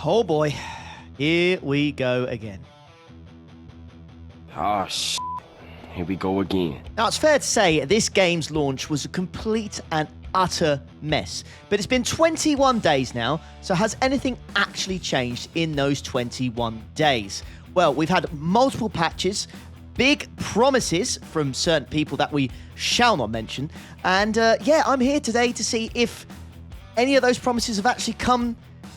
Oh boy, here we go again. Oh, here we go again. Now, it's fair to say this game's launch was a complete and utter mess. But it's been 21 days now, so has anything actually changed in those 21 days? Well, we've had multiple patches, big promises from certain people that we shall not mention, and yeah, I'm here today to see if any of those promises have actually come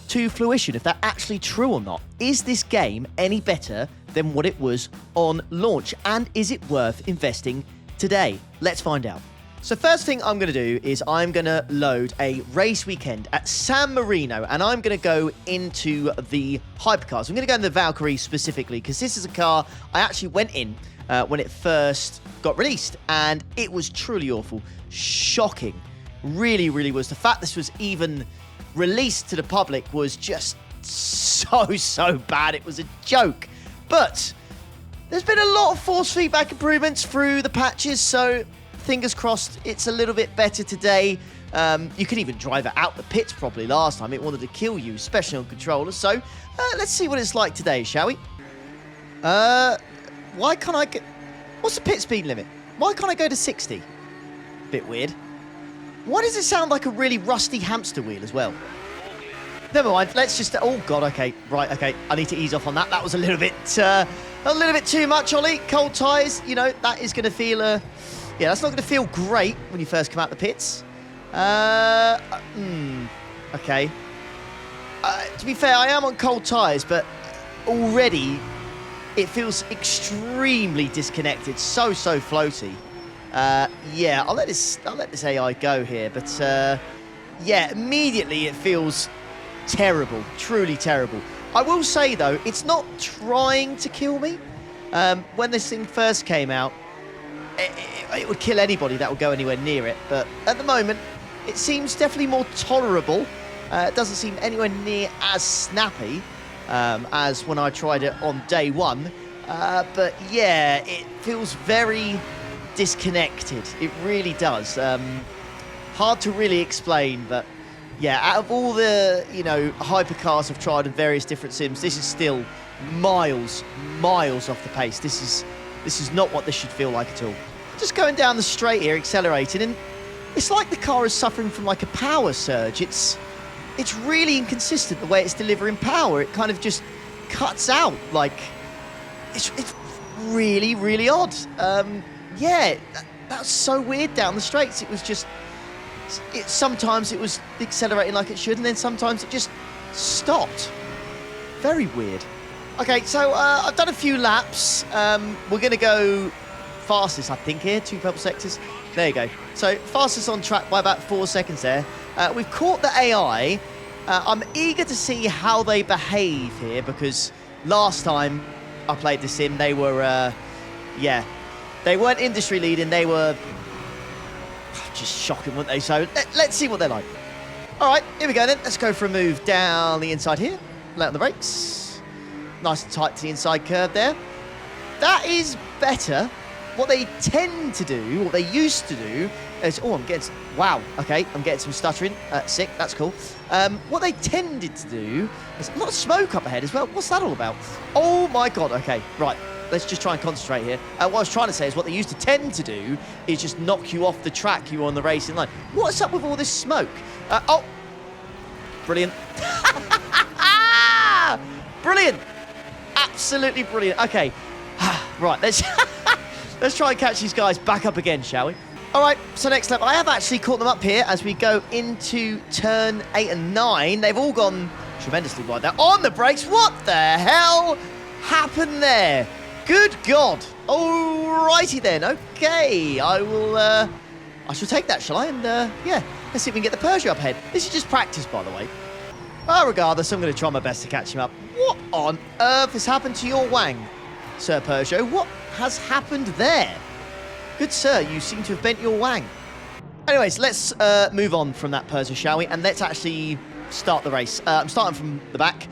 to fruition, if they're actually true or not. Is this game any better than what it was on launch? And is it worth investing today? Let's find out. So first thing I'm going to do is I'm going to load a race weekend at San Marino, and I'm going to go into the hypercars. I'm going to go in the Valkyrie specifically because this is a car I actually went in when it first got released, and it was truly awful. Shocking. Really, really was. The fact this was even released to the public was just so bad. It was a joke. But there's been a lot of force feedback improvements through the patches, so fingers crossed it's a little bit better today. You could even drive it out the pits properly last time. It wanted to kill you, especially on controllers. So let's see what it's like today, shall we? Why can't I get... What's the pit speed limit? Why can't I go to 60? Bit weird. Why does it sound like a really rusty hamster wheel as well? Never mind, let's just... Oh, God, okay. Right, okay. I need to ease off on that. That was a little bit too much, Ollie. Cold tyres, you know, that is going to feel... yeah, that's not going to feel great when you first come out the pits. Okay. To be fair, I am on cold tyres, but already it feels extremely disconnected. So floaty. Yeah, I'll let this AI go here, but yeah, immediately it feels terrible, truly terrible. I will say though, it's not trying to kill me. When this thing first came out, it would kill anybody that would go anywhere near it, but at the moment, it seems definitely more tolerable. It doesn't seem anywhere near as snappy as when I tried it on day one, but yeah, it feels very disconnected. It really does. Hard to really explain, but yeah, out of all the, you know, hypercars I've tried in various different sims, this is still miles off the pace. This is not what this should feel like at all. Just going down the straight here, accelerating, and it's like the car is suffering from like a power surge. It's really inconsistent the way it's delivering power. It kind of just cuts out. Like, it's really odd. Yeah, that was so weird down the straights. It was just, sometimes it was accelerating like it should, and then sometimes it just stopped. Very weird. Okay, so I've done a few laps. We're going to go fastest, I think, here. 2 purple sectors. There you go. So fastest on track by about 4 seconds there. We've caught the AI. I'm eager to see how they behave here, because last time I played the sim, they were, yeah, they weren't industry leading. They were just shocking, weren't they? So let's see what they're like. All right, here we go then. Let's go for a move down the inside here. Let on the brakes. Nice and tight to the inside curve there. That is better. What they tend to do, what they used to do, is... Oh, I'm getting... Wow, okay, I'm getting some stuttering. Sick, that's cool. What they tended to do... There's a lot of smoke up ahead as well. What's that all about? Oh, my God, okay, right. Let's just try and concentrate here. What I was trying to say is what they used to tend to do is just knock you off the track you were on the racing line. What's up with all this smoke? Oh, brilliant. Brilliant. Absolutely brilliant. Okay, right, let's try and catch these guys back up again, shall we? All right, so next lap, I have actually caught them up here as we go into turn 8 and 9. They've all gone tremendously wide there. On the brakes, what the hell happened there? Good God. Alrighty then. Okay, I shall take that, shall I? And yeah, let's see if we can get the Peugeot up ahead. This is just practice, by the way. Well, regardless, I'm going to try my best to catch him up. What on earth has happened to your wang, Sir Peugeot? What has happened there? Good sir, you seem to have bent your wang. Anyways, let's move on from that Peugeot, shall we? And let's actually start the race. I'm starting from the back.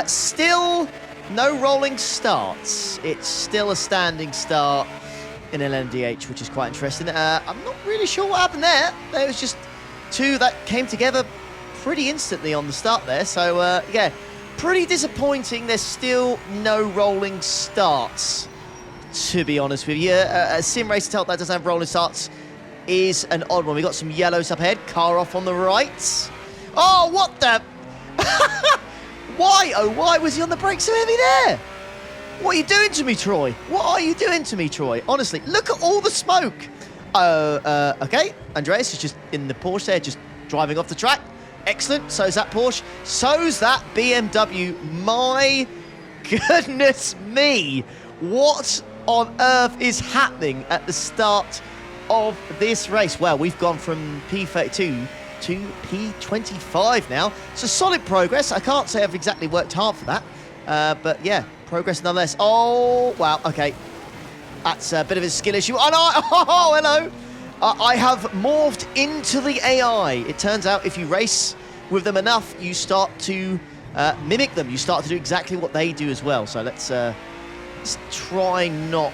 Still... no rolling starts. It's still a standing start in LMDH, which is quite interesting. I'm not really sure what happened there. There was just 2 that came together pretty instantly on the start there. So, yeah, pretty disappointing. There's still no rolling starts, to be honest with you. A sim race tilt that doesn't have rolling starts is an odd one. We got some yellows up ahead. Car off on the right. Oh, what the? Why, oh, why was he on the brake so heavy there? What are you doing to me, Troy? What are you doing to me, Troy? Honestly, look at all the smoke. Okay, Andreas is just in the Porsche there, just driving off the track. Excellent, so's that Porsche, so's that BMW. My goodness me. What on earth is happening at the start of this race? Well, we've gone from P32 to P25 now. So solid progress. I can't say I've exactly worked hard for that. But yeah, progress nonetheless. Oh, wow, okay. That's a bit of a skill issue. Oh, no, oh, hello. I have morphed into the AI. It turns out if you race with them enough, you start to mimic them. You start to do exactly what they do as well. So let's try not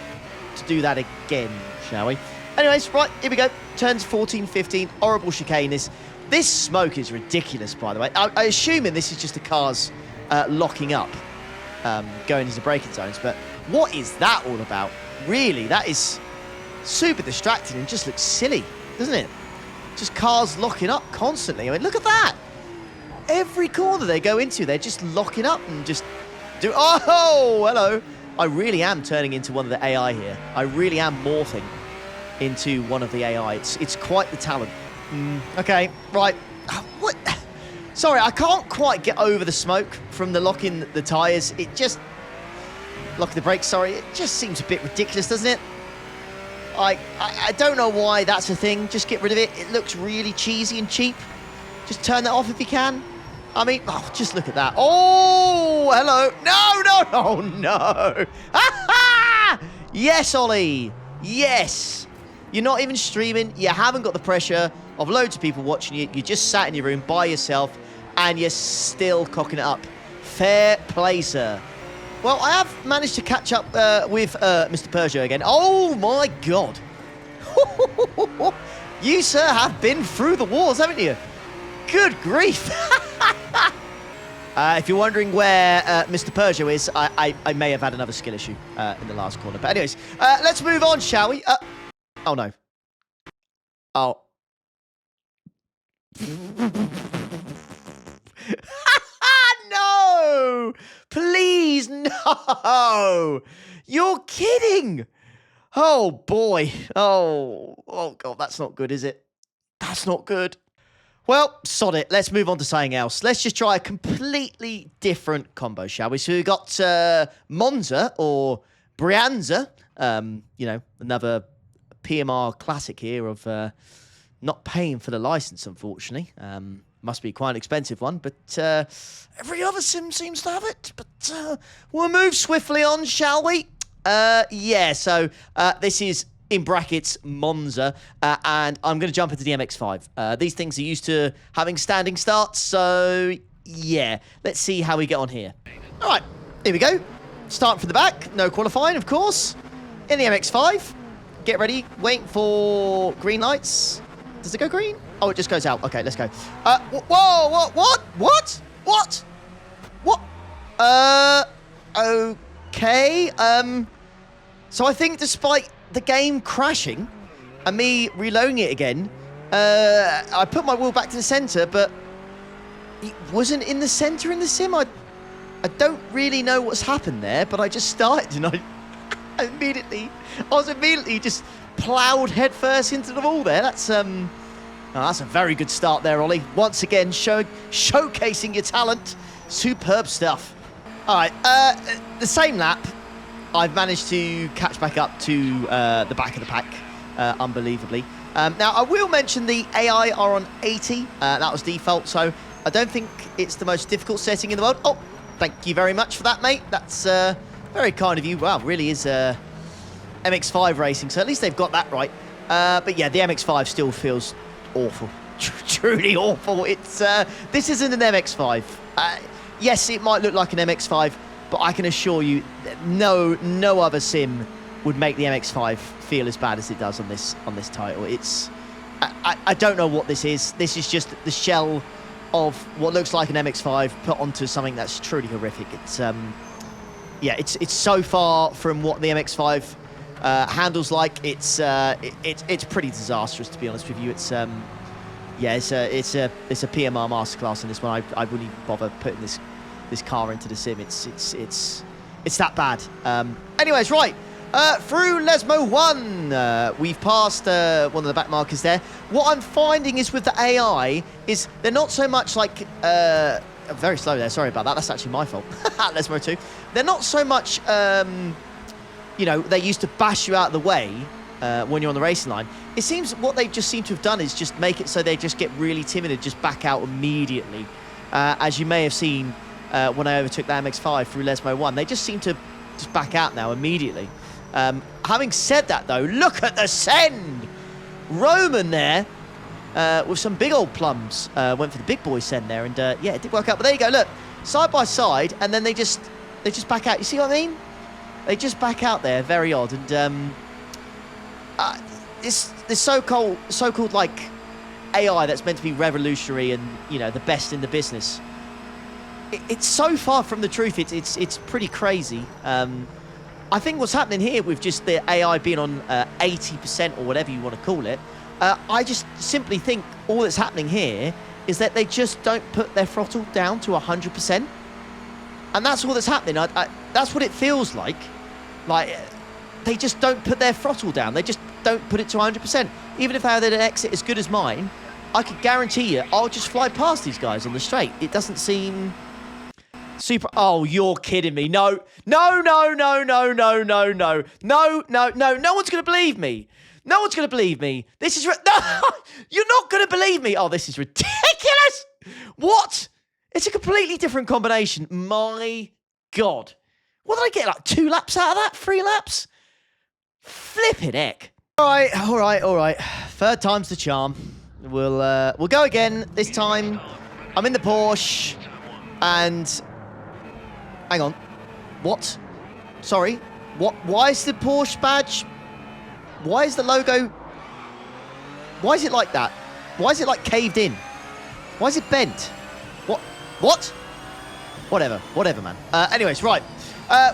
to do that again, shall we? Anyways, right, here we go. Turns 14, 15, horrible chicane. This smoke is ridiculous, by the way. I assuming this is just the cars locking up, going into braking zones. But what is that all about? Really, that is super distracting and just looks silly, doesn't it? Just cars locking up constantly. I mean, look at that. Every corner they go into, they're just locking up and just do... Oh, hello. I really am turning into one of the AI here. I really am morphing into one of the AI. It's quite the talent. Okay, right. What? Sorry, I can't quite get over the smoke from the locking the tyres. It just... Locking the brakes, sorry. It just seems a bit ridiculous, doesn't it? I don't know why that's a thing. Just get rid of it. It looks really cheesy and cheap. Just turn that off if you can. I mean, oh, just look at that. Oh, hello. No, no. Yes, Ollie. Yes. You're not even streaming. You haven't got the pressure of loads of people watching you. You just sat in your room by yourself and you're still cocking it up. Fair play, sir. Well, I have managed to catch up with Mr. Peugeot again. Oh, my God. You, sir, have been through the wars, haven't you? Good grief. If you're wondering where Mr. Peugeot is, I may have had another skill issue in the last corner. But anyways, let's move on, shall we? Oh, no. Oh. No! Please, no! You're kidding! Oh, boy. Oh, God, that's not good, is it? That's not good. Well, sod it. Let's move on to something else. Let's just try a completely different combo, shall we? So we've got Monza, or Brianza. You know, another PMR classic here of not paying for the license, unfortunately. Must be quite an expensive one, but every other sim seems to have it. But we'll move swiftly on, shall we? Yeah, so this is, in brackets, Monza, and I'm going to jump into the MX5. These things are used to having standing starts, so yeah. Let's see how we get on here. All right, here we go. Start from the back, no qualifying, of course. In the MX5, get ready, wait for green lights. Does it go green? Oh, it just goes out. Okay, let's go. Whoa, what? Okay. So I think despite the game crashing and me reloading it again, I put my wheel back to the center, but it wasn't in the center in the sim. I don't really know what's happened there, but I just started and I was immediately just plowed headfirst into the wall there. That's a very good start there, Ollie. Once again, showcasing your talent. Superb stuff. All right, the same lap, I've managed to catch back up to the back of the pack, unbelievably. Now, I will mention the AI are on 80. That was default, so I don't think it's the most difficult setting in the world. Oh, thank you very much for that, mate. That's very kind of you. Wow, really is MX5 racing, so at least they've got that right. But yeah, the MX5 still feels awful. Truly awful. It's this isn't an MX5. Yes, it might look like an MX5, but I can assure you that no other sim would make the MX5 feel as bad as it does on this title. It's I don't know what this is. This is just the shell of what looks like an MX5 put onto something that's truly horrific. It's yeah, it's so far from what the MX5 handles like. It's pretty disastrous, to be honest with you. It's yeah, it's a PMR masterclass in this one. I wouldn't even bother putting this car into the sim. It's that bad. Anyways, right. Through Lesmo 1, we've passed one of the back markers there. What I'm finding is with the AI is they're not so much like... very slow there, sorry about that. That's actually my fault. Lesmo 2. They're not so much, you know, they used to bash you out of the way when you're on the racing line. It seems what they just seem to have done is just make it so they just get really timid and just back out immediately. As you may have seen when I overtook the MX5 through Lesmo 1. They just seem to just back out now immediately. Having said that, though, look at the send! Roman there, with some big old plums, went for the big boy send there, and yeah, it did work out. But there you go, look, side by side, and then they just back out. You see what I mean? They just back out there, very odd. And this so-called like AI that's meant to be revolutionary and, you know, the best in the business. It's so far from the truth. It's pretty crazy. I think what's happening here with just the AI being on 80% or whatever you want to call it, I just simply think all that's happening here is that they just don't put their throttle down to 100%. And that's all that's happening. That's what it feels like. Like, they just don't put their throttle down. They just don't put it to 100%. Even if I had an exit as good as mine, I could guarantee you I'll just fly past these guys on the straight. It doesn't seem... super. Oh, you're kidding me. No. No one's going to believe me. No one's going to believe me. This is... No, you're not going to believe me. Oh, this is ridiculous. What? It's a completely different combination. My God. What did I get? Like 2 laps out of that? 3 laps? Flipping heck. All right. Third time's the charm. We'll go again. This time, I'm in the Porsche. And... hang on. What? Sorry. What? Why is the Porsche badge... why is the logo... why is it like that? Why is it like caved in? Why is it bent? What? Whatever, man. Anyways, right.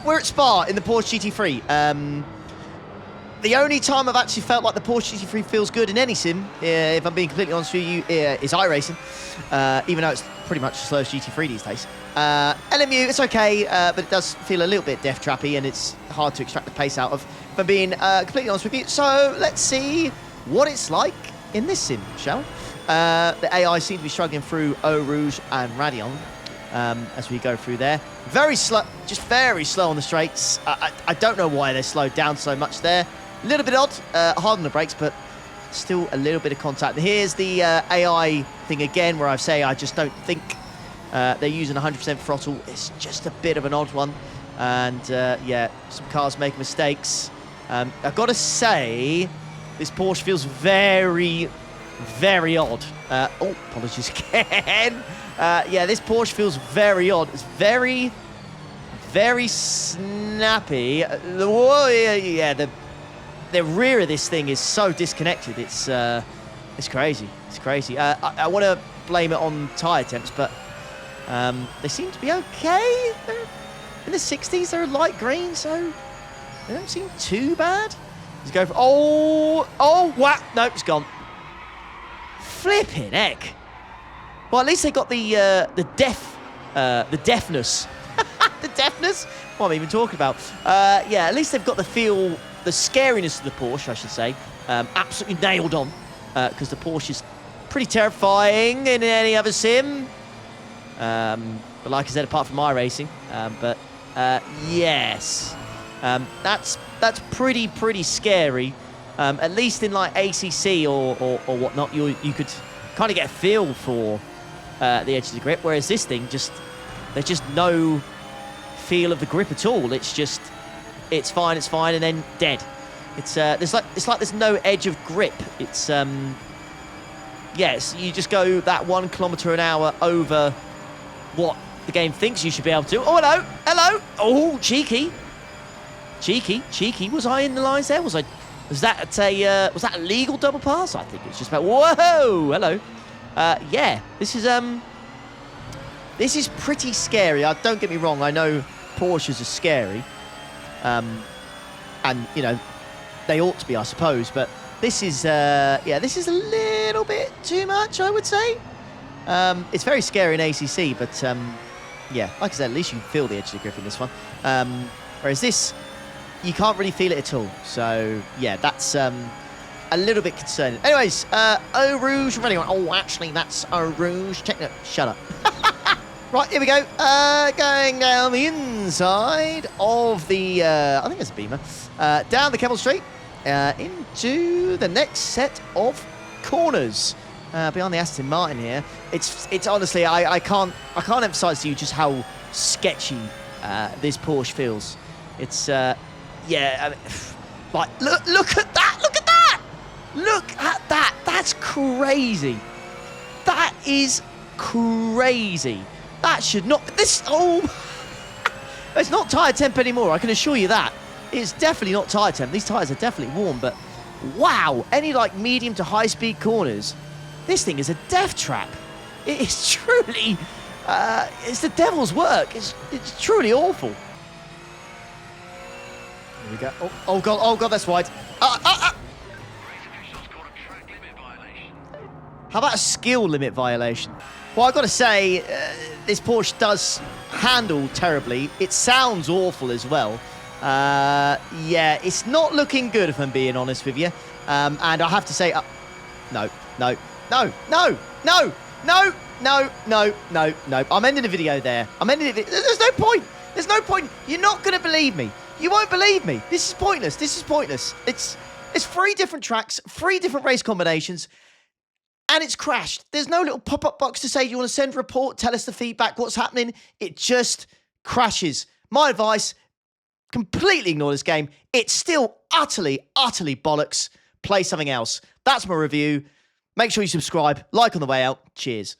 We're at Spa in the Porsche GT3. The only time I've actually felt like the Porsche GT3 feels good in any sim, if I'm being completely honest with you, is iRacing. Even though it's pretty much the slowest GT3 these days. LMU, it's okay, but it does feel a little bit death trappy, and it's hard to extract the pace out of, if I'm being completely honest with you. So let's see what it's like in this sim, shall we? The AI seems to be struggling through Eau Rouge and Radion as we go through there. Very slow, just very slow on the straights. I don't know why they're slowed down so much there. A little bit odd, hard on the brakes, but still a little bit of contact. Here's the AI thing again, where I say I just don't think they're using 100% throttle. It's just a bit of an odd one. And yeah, some cars make mistakes. I've got to say, this Porsche feels very, very odd. Oh, apologies again. Yeah, this Porsche feels very odd. It's very, very snappy. Yeah, the rear of this thing is so disconnected. It's crazy. It's crazy. I want to blame it on tyre temps, but they seem to be okay. They're in the 60s. They're light green, so they don't seem too bad. Let's go for... oh, wow. No, it's gone. Flipping heck. Well, at least they got the deafness. The deafness? What am I even talking about? Yeah, at least they've got the feel, the scariness of the Porsche, I should say. Absolutely nailed on. Because the Porsche is pretty terrifying in any other sim. But like I said, apart from iRacing. But yes. That's pretty scary. At least in like ACC or whatnot, you could kind of get a feel for the edge of the grip. Whereas this thing, there's just no feel of the grip at all. It's just, it's fine, and then dead. It's like there's no edge of grip. It's yes, you just go that 1 kilometre an hour over what the game thinks you should be able to. Oh, hello. Oh, cheeky. Was I in the lines there? Was that a legal double pass? I think it's just about... whoa, hello. Yeah, this is This is pretty scary. Don't get me wrong. I know Porsches are scary. And, you know, they ought to be, I suppose. But this is, this is a little bit too much, I would say. It's very scary in ACC, but, yeah, like I said, at least you can feel the edge of the grip in this one. Whereas this, you can't really feel it at all. So, yeah, that's a little bit concerning. Anyways, Eau Rouge, running on. Oh, actually, that's Eau Rouge. Shut up. Right, here we go. Going down the inside of the, I think it's a Beamer, down the Kemmel Straight, into the next set of corners. Behind the Aston Martin here. It's honestly, I can't emphasize to you just how sketchy this Porsche feels. It's, yeah, I mean, like, look at that, look at that! Look at that, that's crazy. That is crazy. That should not, it's not tyre temp anymore, I can assure you that. It's definitely not tyre temp. These tyres are definitely warm, but wow, any like medium to high speed corners, this thing is a death trap. It is truly, it's the devil's work. It's truly awful. Here we go. Oh God, that's wide. How about a skill limit violation? Well, I've got to say, this Porsche does handle terribly. It sounds awful as well. Yeah, it's not looking good, if I'm being honest with you. And I have to say, no. I'm ending the video there. There's no point. There's no point. You're not going to believe me. You won't believe me. This is pointless. This is pointless. It's 3 different tracks, 3 different race combinations. And it's crashed. There's no little pop-up box to say, do you want to send a report, tell us the feedback, what's happening? It just crashes. My advice, completely ignore this game. It's still utterly bollocks. Play something else. That's my review. Make sure you subscribe, like on the way out. Cheers.